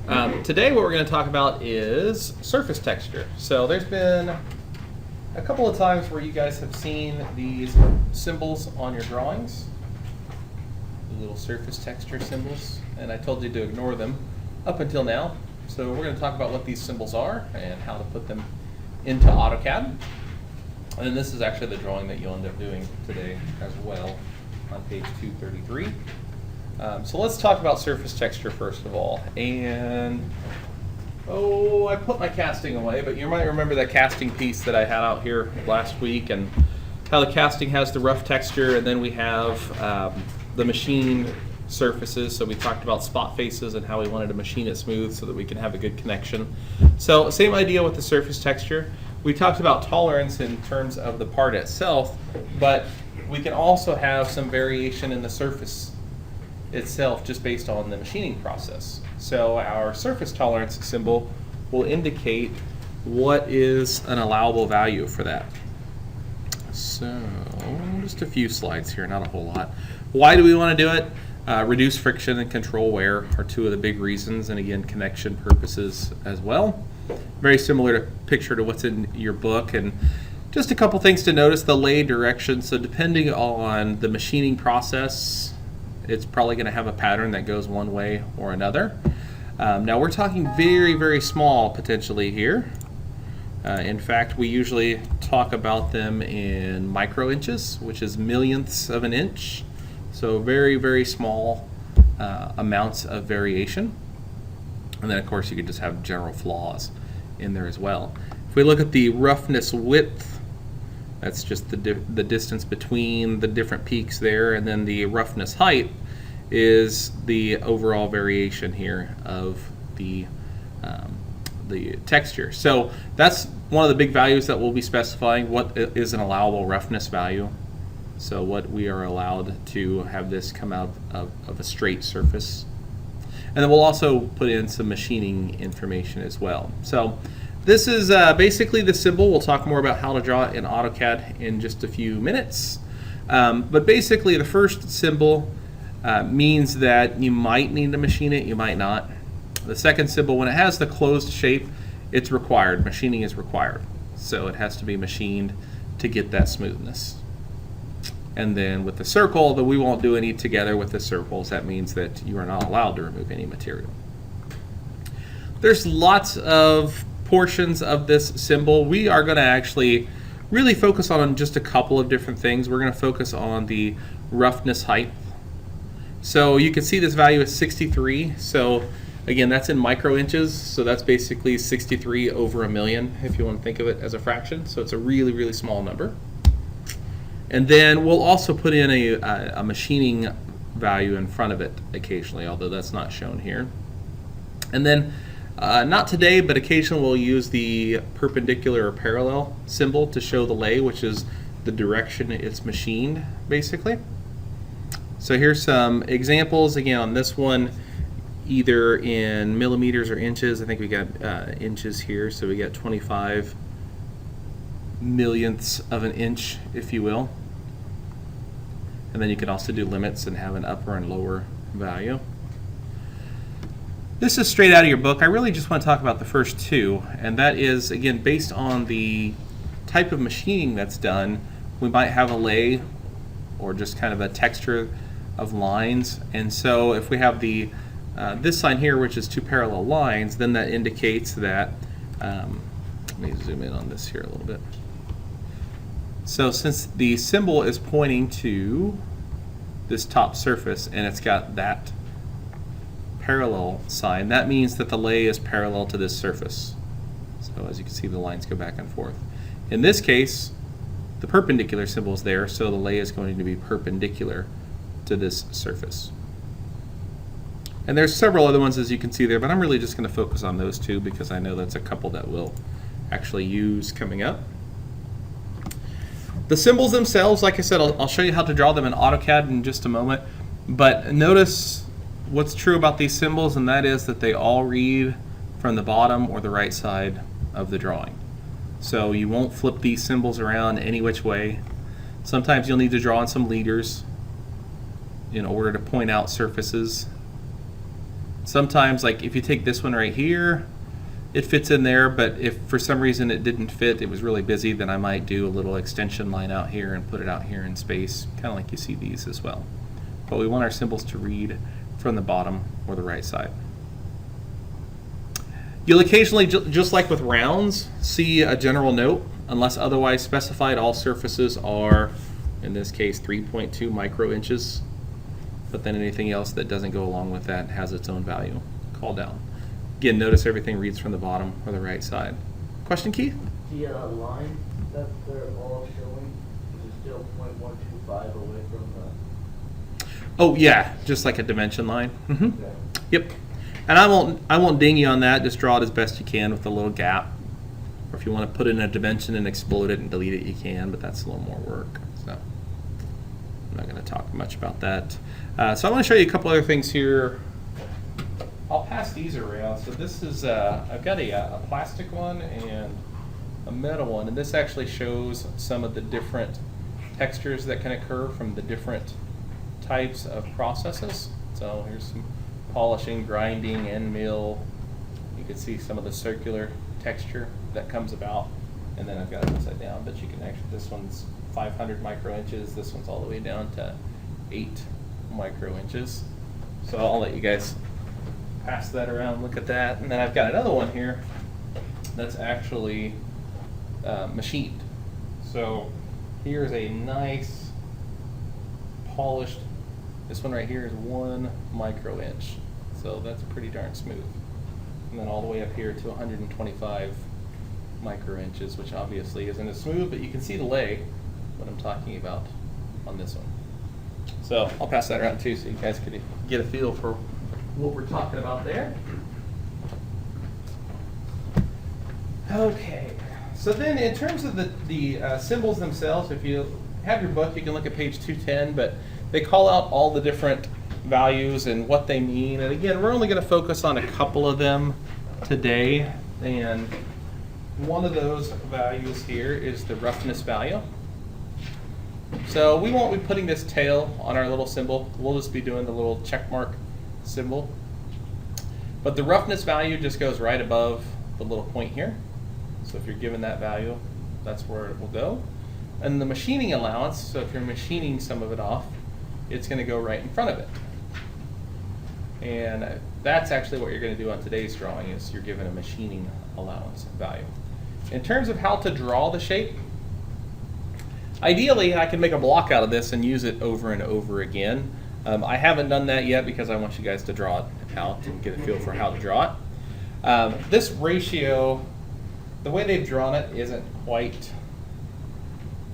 Today what we're going to talk about is surface texture. So there's been a couple of times where you guys have seen these symbols on your drawings, the little surface texture symbols, and I told you to ignore them up until now. So we're going to talk about what these symbols are and how to put them into AutoCAD. And this is actually the drawing that you'll end up doing today as well on page 233. So let's talk about surface texture first of all. And I put my casting away, but you might remember that casting piece that I had out here last week, and how the casting has the rough texture, and then we have the machined surfaces. So we talked about spot faces and how we wanted to machine it smooth so that we can have a good connection. So same idea with the surface texture. We talked about tolerance in terms of the part itself, but we can also have some variation in the surface itself just based on the machining process. So our surface tolerance symbol will indicate what is an allowable value for that. So just a few slides here, not a whole lot. Why do we want to do it? Reduce friction and control wear are two of the big reasons, and again, connection purposes as well. Very similar picture to what's in your book, and just a couple things to notice: the lay direction. So depending on the machining process, it's probably going to have a pattern that goes one way or another. Now we're talking very, very small potentially here. In fact, we usually talk about them in micro inches, which is millionths of an inch. So very, very small amounts of variation. And then of course you could just have general flaws in there as well. If we look at the roughness width, that's just the distance between the different peaks there, and then the roughness height is the overall variation here of the texture. So that's one of the big values that we'll be specifying. What is an allowable roughness value? So what we are allowed to have this come out of a straight surface. And then we'll also put in some machining information as well. So this is basically the symbol. We'll talk more about how to draw it in AutoCAD in just a few minutes. But basically the first symbol means that you might need to machine it, you might not. The second symbol, when it has the closed shape, it's required. Machining is required. So it has to be machined to get that smoothness. And then with the circle, we won't do any together with the circles. That means that you are not allowed to remove any material. There's lots of portions of this symbol. We are going to actually really focus on just a couple of different things. We're going to focus on the roughness height. So you can see this value is 63. So again, that's in micro inches. So that's basically 63 over a million, if you want to think of it as a fraction. So it's a really, really small number. And then we'll also put in a machining value in front of it occasionally, although that's not shown here. And then not today, but occasionally we'll use the perpendicular or parallel symbol to show the lay, which is the direction it's machined, basically. So here's some examples. Again, on this one, either in millimeters or inches. I think we got inches here, so we got 25 millionths of an inch, if you will. And then you can also do limits and have an upper and lower value. This is straight out of your book. I really just want to talk about the first two, and that is, again, based on the type of machining that's done, we might have a lay or just kind of a texture of lines. And so if we have the this sign here, which is two parallel lines, then that indicates that, let me zoom in on this here a little bit. So since the symbol is pointing to this top surface and it's got that parallel sign, that means that the lay is parallel to this surface. So as you can see, the lines go back and forth. In this case, the perpendicular symbol is there, so the lay is going to be perpendicular to this surface. And there's several other ones, as you can see there, but I'm really just going to focus on those two because I know that's a couple that we'll actually use coming up. The symbols themselves, like I said, I'll show you how to draw them in AutoCAD in just a moment. But notice what's true about these symbols, and that is that they all read from the bottom or the right side of the drawing. So you won't flip these symbols around any which way. Sometimes you'll need to draw in some leaders in order to point out surfaces. Sometimes, like if you take this one right here, it fits in there, but if for some reason it didn't fit, it was really busy, then I might do a little extension line out here and put it out here in space, kind of like you see these as well. But we want our symbols to read from the bottom or the right side. You'll occasionally, just like with rounds, see a general note. Unless otherwise specified, all surfaces are, in this case, 3.2 micro inches. But then anything else that doesn't go along with that has its own value. Call down. Again, notice everything reads from the bottom or the right side. Question, Keith? The line that they're all showing is still 0.125 away from the... Oh yeah, just like a dimension line. Mm-hmm. Okay. Yep. And I won't ding you on that. Just draw it as best you can with a little gap. Or if you want to put it in a dimension and explode it and delete it, you can, but that's a little more work. So I'm not going to talk much about that. So I want to show you a couple other things here. I'll pass these around. So this is, I've got a plastic one and a metal one, and this actually shows some of the different textures that can occur from the different types of processes. So here's some polishing, grinding, end mill. You can see some of the circular texture that comes about, and then I've got it upside down, but you can actually, this one's 500 micro inches, this one's all the way down to 8 micro inches. So I'll let you guys pass that around, look at that. And then I've got another one here that's actually machined. So here's a nice polished, this one right here is 1 micro inch. So that's pretty darn smooth. And then all the way up here to 125 micro inches, which obviously isn't as smooth, but you can see the lay, what I'm talking about on this one. So I'll pass that around too, so you guys could get a feel for what we're talking about there. Okay, so then in terms of the symbols themselves, if you have your book, you can look at page 210, but they call out all the different values and what they mean. And again, we're only going to focus on a couple of them today. And one of those values here is the roughness value. So we won't be putting this tail on our little symbol. We'll just be doing the little check mark symbol. But the roughness value just goes right above the little point here. So if you're given that value, that's where it will go. And the machining allowance, so if you're machining some of it off, it's going to go right in front of it. And that's actually what you're going to do on today's drawing, is you're given a machining allowance value. In terms of how to draw the shape, ideally I can make a block out of this and use it over and over again. I haven't done that yet because I want you guys to draw it out and get a feel for how to draw it. This ratio, the way they've drawn it isn't quite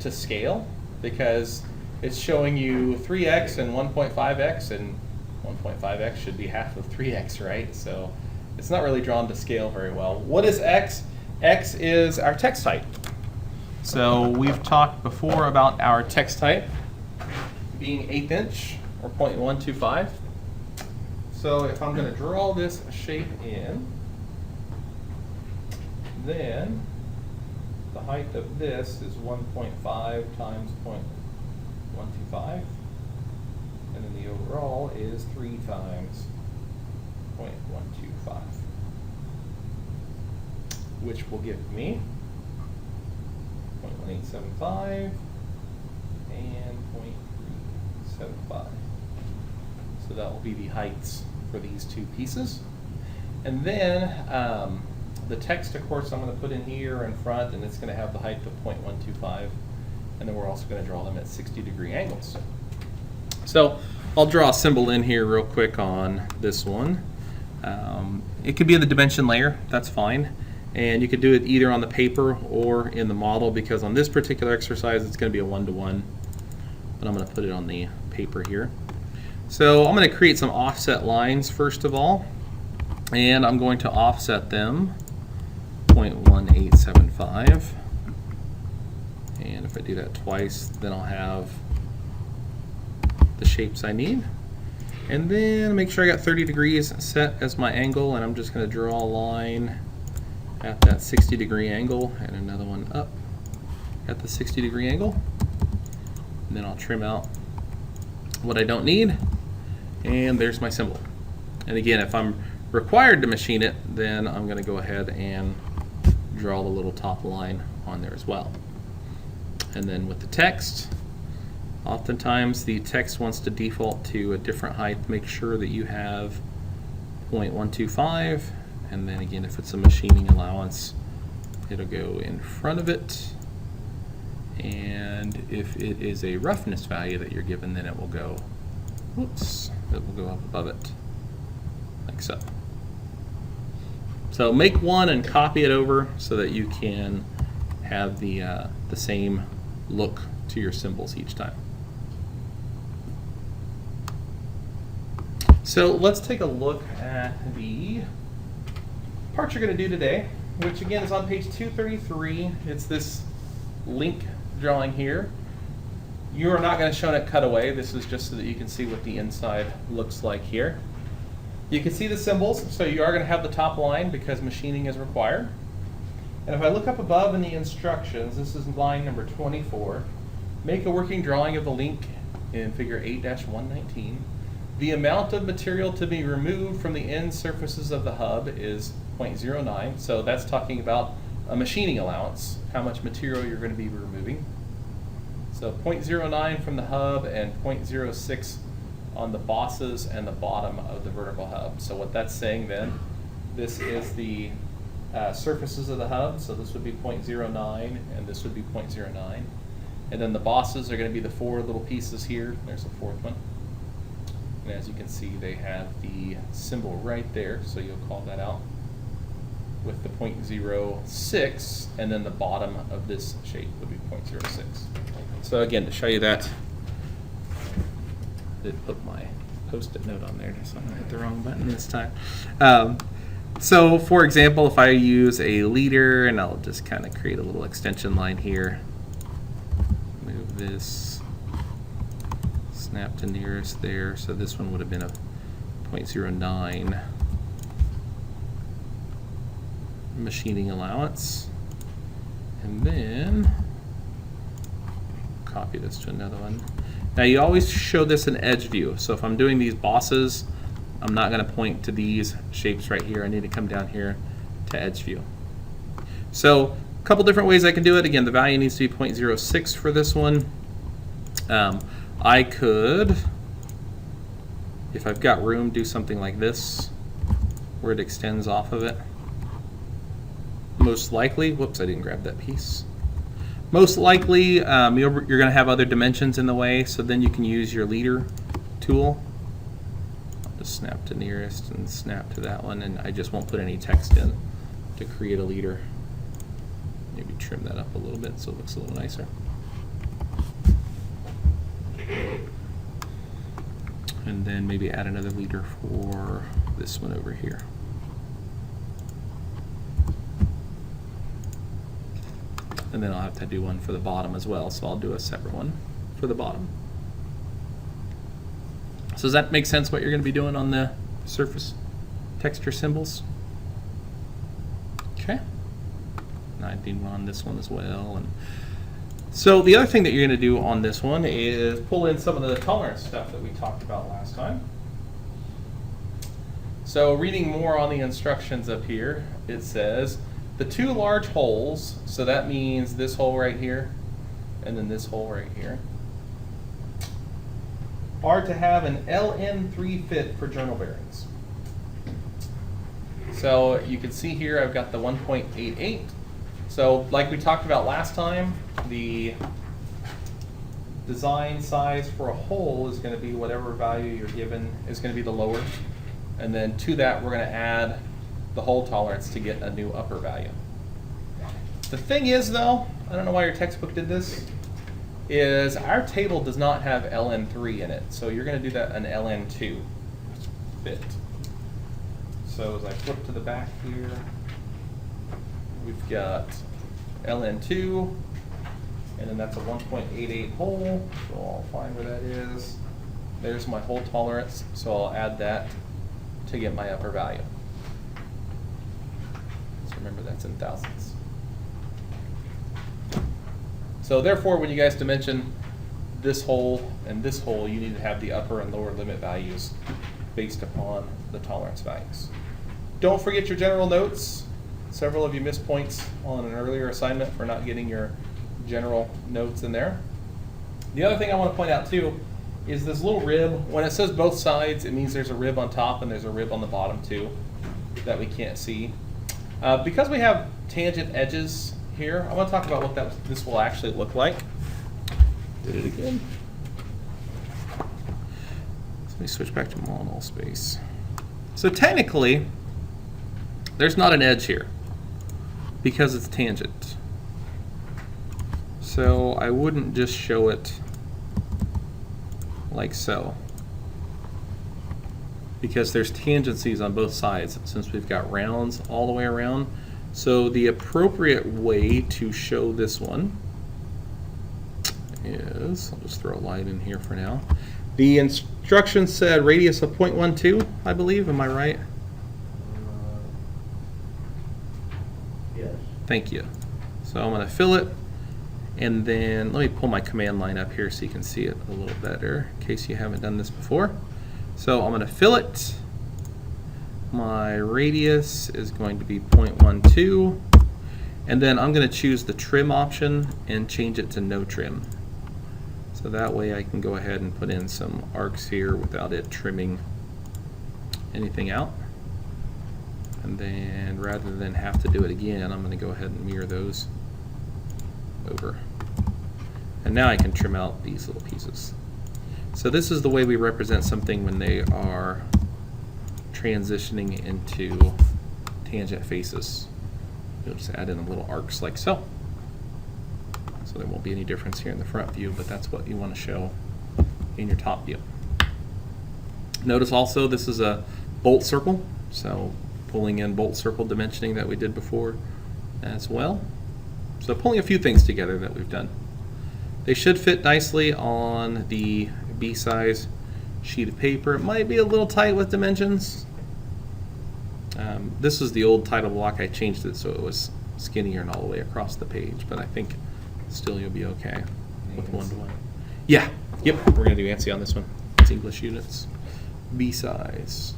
to scale, because it's showing you 3x and 1.5x, and 1.5x should be half of 3x, right? So it's not really drawn to scale very well. What is x? X is our text height. So we've talked before about our text height being 1/8 inch or 0.125. So if I'm going to draw this shape in, then the height of this is 1.5 times 0.125, and then the overall is 3 times 0.125, which will give me 0.1875 and 0.375. So that will be the heights for these two pieces. And then the text, of course, I'm going to put in here in front, and it's going to have the height of 0.125. And then we're also going to draw them at 60-degree angles. So I'll draw a symbol in here real quick on this one. It could be in the dimension layer, that's fine. And you could do it either on the paper or in the model, because on this particular exercise it's going to be a 1-to-1. But I'm going to put it on the paper here. So I'm going to create some offset lines first of all. And I'm going to offset them 0.1875. And if I do that twice, then I'll have the shapes I need. And then make sure I got 30 degrees set as my angle, and I'm just going to draw a line at that 60-degree angle and another one up at the 60-degree angle. And then I'll trim out what I don't need, and there's my symbol. And again, if I'm required to machine it, then I'm going to go ahead and draw the little top line on there as well. And then with the text, oftentimes the text wants to default to a different height. Make sure that you have 0.125, and then again, if it's a machining allowance, it'll go in front of it. And if it is a roughness value that you're given, then it will go, whoops, it will go up above it, like so. So make one and copy it over so that you can have the same look to your symbols each time. So let's take a look at the parts you're going to do today, which again is on page 233. It's this link drawing here. You are not going to show it cutaway. This is just so that you can see what the inside looks like here. You can see the symbols, so you are going to have the top line because machining is required. And if I look up above in the instructions, this is line number 24. Make a working drawing of the link in figure 8-119. The amount of material to be removed from the end surfaces of the hub is 0.09. So that's talking about a machining allowance, how much material you're going to be removing. So 0.09 from the hub and 0.06 on the bosses and the bottom of the vertical hub. So what that's saying then, this is the surfaces of the hub, so this would be 0.09 and this would be 0.09. And then the bosses are going to be the four little pieces here. There's a fourth one. And as you can see, they have the symbol right there, so you'll call that out with the 0.06, and then the bottom of this shape would be 0.06. So again, to show you that, I did put my post-it note on there, so I'm going to hit the wrong button this time. So for example, if I use a leader, and I'll just kind of create a little extension line here, move this, snap to nearest there, so this one would have been a 0.09 machining allowance, and then copy this to another one. Now you always show this in edge view, so if I'm doing these bosses, I'm not going to point to these shapes right here. I need to come down here to edge view. So a couple different ways I can do it. Again, the value needs to be 0.06 for this one. I could, if I've got room, do something like this where it extends off of it. Most likely, whoops, I didn't grab that piece. Most likely, you're going to have other dimensions in the way, so then you can use your leader tool. I'll just snap to nearest and snap to that one, and I just won't put any text in to create a leader. Maybe trim that up a little bit so it looks a little nicer. And then maybe add another leader for this one over here. And then I'll have to do one for the bottom as well, so I'll do a separate one for the bottom. So does that make sense what you're going to be doing on the surface texture symbols? Okay. And I did one on this one as well. And so the other thing that you're going to do on this one is pull in some of the tolerance stuff that we talked about last time. So reading more on the instructions up here, it says the two large holes, so that means this hole right here and then this hole right here, are to have an Ln3 fit for journal bearings. So you can see here I've got the 1.88. So like we talked about last time, the design size for a hole is going to be whatever value you're given is going to be the lower. And then to that we're going to add the hole tolerance to get a new upper value. The thing is though, I don't know why your textbook did this, is our table does not have Ln3 in it. So you're going to do that an Ln2 fit. So as I flip to the back here, we've got Ln2, and then that's a 1.88 hole, so I'll find where that is. There's my hole tolerance, so I'll add that to get my upper value. So remember that's in thousandths. So therefore, when you guys dimension this hole and this hole, you need to have the upper and lower limit values based upon the tolerance values. Don't forget your general notes. Several of you missed points on an earlier assignment for not getting your general notes in there. The other thing I want to point out too is this little rib. When it says both sides, it means there's a rib on top and there's a rib on the bottom too that we can't see. Because we have tangent edges here, I want to talk about what this will actually look like. Did it again. Let me switch back to model space. So technically, there's not an edge here because it's tangent. So I wouldn't just show it like so, because there's tangencies on both sides since we've got rounds all the way around. So the appropriate way to show this one is, I'll just throw a light in here for now. The instructions said radius of 0.12, I believe. Am I right? Yes. Thank you. So I'm going to fill it, and then let me pull my command line up here so you can see it a little better in case you haven't done this before. So I'm going to fill it. My radius is going to be 0.12, and then I'm going to choose the trim option and change it to no trim. So that way I can go ahead and put in some arcs here without it trimming anything out. And then rather than have to do it again, I'm going to go ahead and mirror those over. And now I can trim out these little pieces. So this is the way we represent something when they are transitioning into tangent faces. You'll just add in the little arcs like so. So there won't be any difference here in the front view, but that's what you want to show in your top view. Notice also this is a bolt circle, so pulling in bolt circle dimensioning that we did before as well. So pulling a few things together that we've done. They should fit nicely on the B-size sheet of paper. It might be a little tight with dimensions. This is the old title block. I changed it so it was skinnier and all the way across the page, but I think still you'll be okay with one-to-one. Yeah, yep, we're going to do ANSI on this one. It's English units. B-size.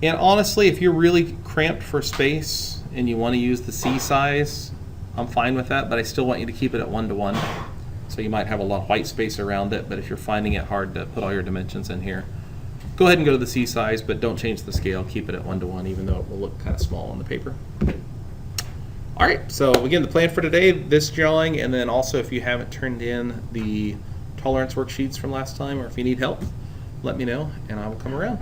And honestly, if you're really cramped for space and you want to use the C size, I'm fine with that, but I still want you to keep it at 1-to-1. So you might have a lot of white space around it, but if you're finding it hard to put all your dimensions in here, go ahead and go to the C size, but don't change the scale. Keep it at 1-to-1, even though it will look kind of small on the paper. All right, so again, the plan for today, this drawing, and then also if you haven't turned in the tolerance worksheets from last time, or if you need help, let me know, and I will come around.